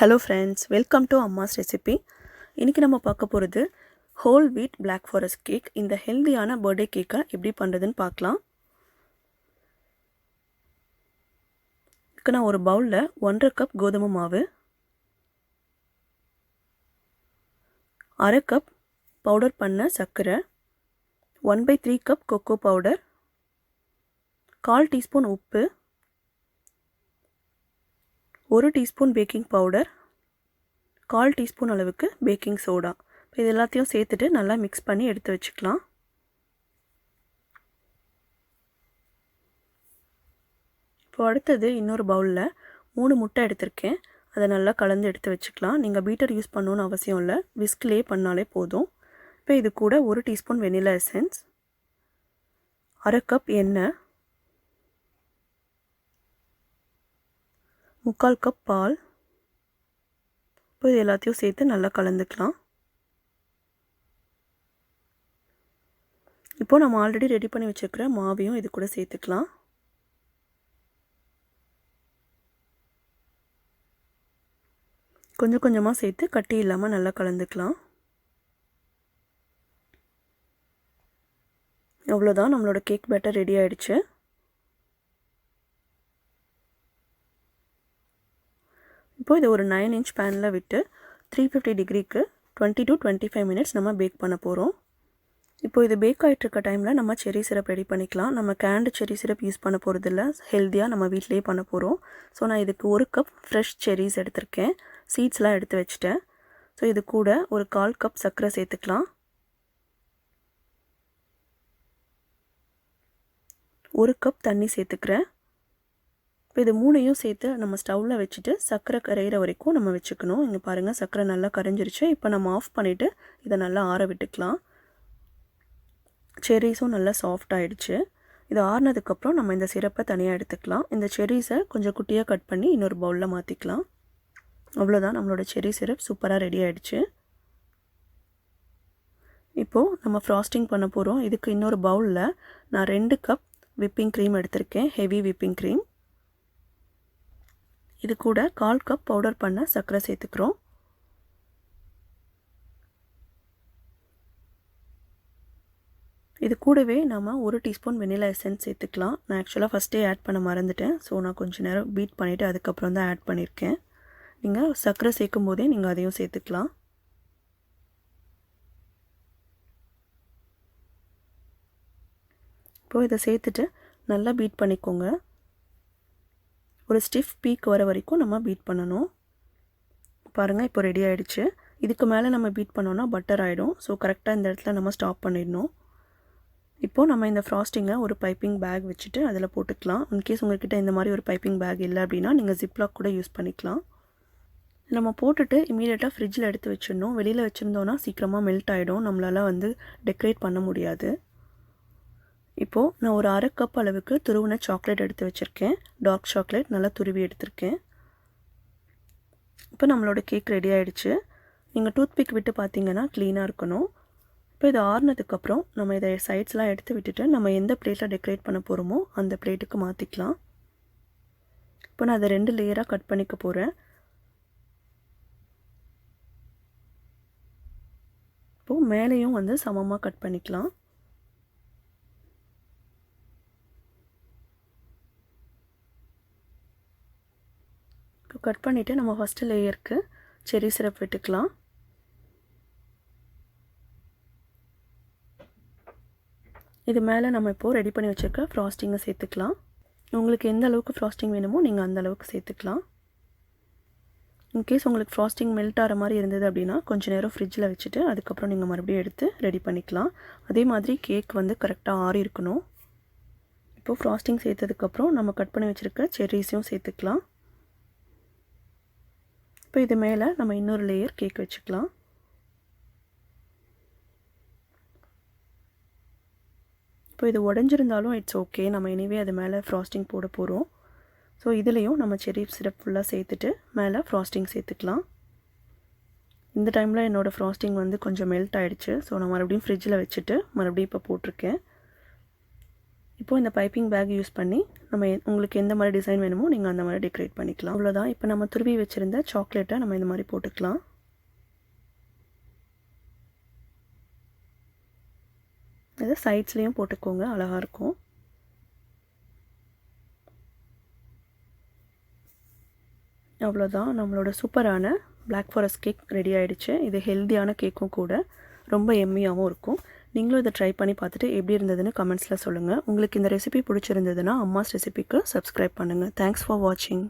Hello friends, welcome to Amma's Recipe. இன்னைக்கு நம்ம பார்க்க போகிறது whole wheat black forest cake. இந்த ஹெல்தியான பர்த்டே கேக்கை எப்படி பண்ணுறதுன்னு பார்க்கலாம். இதுக்கு நான் ஒரு பவுலில் 1.5 கப் கோதுமை மாவு, 1/2 கப் பவுடர் பண்ண சர்க்கரை, 1/3 கப் கொக்கோ பவுடர், 1/4 டீஸ்பூன் உப்பு, 1 டீஸ்பூன் பேக்கிங் பவுடர், 1/4 டீஸ்பூன் அளவுக்கு பேக்கிங் சோடா. இது எல்லாத்தையும் சேர்த்துட்டு நல்லா மிக்ஸ் பண்ணி எடுத்து வச்சுக்கலாம். இப்போ அடுத்தது இன்னொரு பவுலில் 3 முட்டை எடுத்திருக்கேன். அதை நல்லா கலந்து எடுத்து வச்சுக்கலாம். நீங்கள் பீட்டர் யூஸ் பண்ணணுன்னு அவசியம் இல்லை, விஸ்க்லேயே பண்ணாலே போதும். இப்போ இது கூட 1 டீஸ்பூன் வெனிலா எசன்ஸ், 1/2 கப் எண்ணெய், 3/4 கப் பால். இப்போ இது எல்லாத்தையும் சேர்த்து நல்லா கலந்துக்கலாம். இப்போது நம்ம ஆல்ரெடி ரெடி பண்ணி வச்சுருக்கிற மாவையும் இது கூட சேர்த்துக்கலாம். கொஞ்சம் கொஞ்சமாக சேர்த்து கட்டி இல்லாமல் நல்லா கலந்துக்கலாம். அவ்வளோதான், நம்மளோட கேக் பேட்டர் ரெடி ஆகிடுச்சு. இப்போ இதை ஒரு 9 இன்ச் பேனில் விட்டு 350 டிகிரிக்கு 20 to 25 மினிட்ஸ் நம்ம பேக் பண்ண போகிறோம். இப்போ இது பேக் ஆகிட்டு இருக்க டைமில் நம்ம செரி சிரப் ரெடி பண்ணிக்கலாம். நம்ம கேண்டு செரி சிரப் யூஸ் பண்ண போகிறதில்ல, ஹெல்த்தியாக நம்ம வீட்டிலேயே பண்ண போகிறோம். ஸோ நான் இதுக்கு 1 கப் ஃப்ரெஷ் செரிஸ் எடுத்திருக்கேன். சீட்ஸ்லாம் எடுத்து வச்சுட்டேன். ஸோ இது கூட ஒரு 1/4 கப் சர்க்கரை சேர்த்துக்கலாம். 1 கப் தண்ணி சேர்த்துக்கிறேன். இப்போ இது 3ஐயும் சேர்த்து நம்ம ஸ்டவ்வில் வச்சுட்டு சர்க்கரை கரையிற வரைக்கும் நம்ம வச்சுக்கணும். இங்கே பாருங்கள், சர்க்கரை நல்லா கரைஞ்சிருச்சு. இப்போ நம்ம ஆஃப் பண்ணிவிட்டு இதை நல்லா ஆற விட்டுக்கலாம். செர்ரிஸும் நல்லா சாஃப்ட் ஆகிடுச்சு. இது ஆறினதுக்கப்புறம் நம்ம இந்த சிரப்பை தனியாக எடுத்துக்கலாம். இந்த செர்ரிஸை கொஞ்சம் குட்டியாக கட் பண்ணி இன்னொரு பவுலில் மாற்றிக்கலாம். அவ்வளோதான், நம்மளோட செர்ரி சிரப் சூப்பராக ரெடி ஆகிடுச்சு. இப்போது நம்ம ஃப்ராஸ்டிங் பண்ண போகிறோம். இதுக்கு இன்னொரு பவுலில் நான் 2 கப் விப்பிங் க்ரீம் எடுத்திருக்கேன், ஹெவி விப்பிங் க்ரீம். இது கூட 1/4 கப் பவுடர் பண்ண சர்க்கரை சேர்த்துக்கிறோம். இது கூடவே நம்ம 1 டீஸ்பூன் வெனிலா எசன்ஸ் சேர்த்துக்கலாம். நான் ஆக்சுவலாக ஃபஸ்ட்டே ஆட் பண்ண மறந்துட்டேன். ஸோ நான் கொஞ்சம் நேரம் பீட் பண்ணிவிட்டு அதுக்கப்புறம் தான் ஆட் பண்ணியிருக்கேன். நீங்கள் சர்க்கரை சேர்க்கும் போதே நீங்கள் அதையும் சேர்த்துக்கலாம். இப்போது இதை சேர்த்துட்டு நல்லா பீட் பண்ணிக்கோங்க. ஒரு ஸ்டிஃப் பீக் வர வரைக்கும் நம்ம பீட் பண்ணணும். பாருங்கள், இப்போ ரெடி ஆகிடுச்சு. இதுக்கு மேலே நம்ம பீட் பண்ணோன்னா பட்டர் ஆகிடும். ஸோ கரெக்டாக இந்த இடத்துல நம்ம ஸ்டாப் பண்ணிடணும். இப்போது நம்ம இந்த ஃப்ராஸ்டிங்கை ஒரு பைப்பிங் பேக் வச்சுட்டு அதில் போட்டுக்கலாம். இன்கேஸ் உங்கள்கிட்ட இந்த மாதிரி ஒரு பைப்பிங் பேக் இல்லை அப்படின்னா நீங்கள் ஜிப்லாக் கூட யூஸ் பண்ணிக்கலாம். நம்ம போட்டுட்டு இமீடியட்டாக ஃப்ரிட்ஜில் எடுத்து வச்சிடணும். வெளியில் வச்சுருந்தோன்னா சீக்கிரமாக மெல்ட் ஆகிடும், நம்மளால் டெக்கரேட் பண்ண முடியாது. இப்போது நான் ஒரு 1/2 கப் அளவுக்கு துருவின சாக்லேட் எடுத்து வச்சுருக்கேன். டார்க் சாக்லேட் நல்லா துருவி எடுத்திருக்கேன். இப்போ நம்மளோட கேக் ரெடி ஆகிடுச்சு. நீங்கள் டூத்பிக் விட்டு பார்த்தீங்கன்னா க்ளீனாக இருக்கணும். இப்போ இது ஆறுனதுக்கப்புறம் நம்ம இதை சைட்ஸ்லாம் எடுத்து விட்டுட்டு நம்ம எந்த பிளேட்டில் டெக்கரேட் பண்ண போகிறோமோ அந்த பிளேட்டுக்கு மாற்றிக்கலாம். இப்போ நான் அதை 2 லேயராக கட் பண்ணிக்க போகிறேன். இப்போது மேலேயும் சமமாக கட் பண்ணிக்கலாம். கட் பண்ணிவிட்டு நம்ம ஃபஸ்ட்டு லேயருக்கு செர்ரி சிரப் விட்டுக்கலாம். இது மேலே நம்ம இப்போது ரெடி பண்ணி வச்சுருக்க ஃப்ராஸ்டிங்கை சேர்த்துக்கலாம். உங்களுக்கு எந்த அளவுக்கு ஃப்ராஸ்டிங் வேணுமோ நீங்கள் அந்த அளவுக்கு சேர்த்துக்கலாம். இன்கேஸ் உங்களுக்கு ஃப்ராஸ்டிங் மெல்ட் ஆகிற மாதிரி இருந்தது அப்படின்னா கொஞ்சம் நேரம் ஃப்ரிட்ஜில் வச்சுட்டு அதுக்கப்புறம் நீங்கள் மறுபடியும் எடுத்து ரெடி பண்ணிக்கலாம். அதே மாதிரி கேக் கரெக்டாக ஆறி இருக்கணும். இப்போது ஃப்ராஸ்டிங் சேர்த்ததுக்கப்புறம் நம்ம கட் பண்ணி வச்சுருக்க செர்ரிஸையும் சேர்த்துக்கலாம். இப்போ இது மேலே நம்ம இன்னொரு லேயர் கேக் வச்சுக்கலாம். இப்போ இது உடஞ்சிருந்தாலும் இட்ஸ் ஓகே, நம்ம எனிவே அது மேலே ஃப்ராஸ்டிங் போட போகிறோம். ஸோ இதுலேயும் நம்ம செர்ரி சிரப் ஃபுல்லாக சேர்த்துட்டு மேலே ஃப்ராஸ்டிங் சேர்த்துக்கலாம். இந்த டைமில் என்னோடய ஃப்ராஸ்டிங் கொஞ்சம் மெல்ட் ஆகிடுச்சு. ஸோ நான் மறுபடியும் ஃப்ரிட்ஜில் வச்சுட்டு மறுபடியும் இப்போ போட்டிருக்கேன். இப்போது இந்த பைப்பிங் பேக் யூஸ் பண்ணி நம்ம உங்களுக்கு எந்த மாதிரி டிசைன் வேணுமோ நீங்கள் அந்த மாதிரி டெக்கரேட் பண்ணிக்கலாம். அவ்வளோதான். இப்போ நம்ம துருவி வச்சுருந்த சாக்லேட்டை நம்ம இந்த மாதிரி போட்டுக்கலாம். இது சைட்ஸ்லேயும் போட்டுக்கோங்க, அழகாக இருக்கும். அவ்வளோதான். நம்மளோட சூப்பரான பிளாக் ஃபாரஸ்ட் கேக் ரெடி ஆகிடுச்சு. இது ஹெல்த்தியான கேக்கும் கூட, ரொம்ப எம்மியாகவும் இருக்கும். நீங்களும் இதை ட்ரை பண்ணி பார்த்துட்டு எப்படி இருந்ததுன்னு கமெண்ட்ஸில் சொல்லுங்கள். உங்களுக்கு இந்த ரெசிபி பிடிச்சிருந்ததுன்னா அம்மாஸ் ரெசிபிக்கு சப்ஸ்கிரைப் பண்ணுங்கள். தேங்க்ஸ் ஃபார் வாட்சிங்.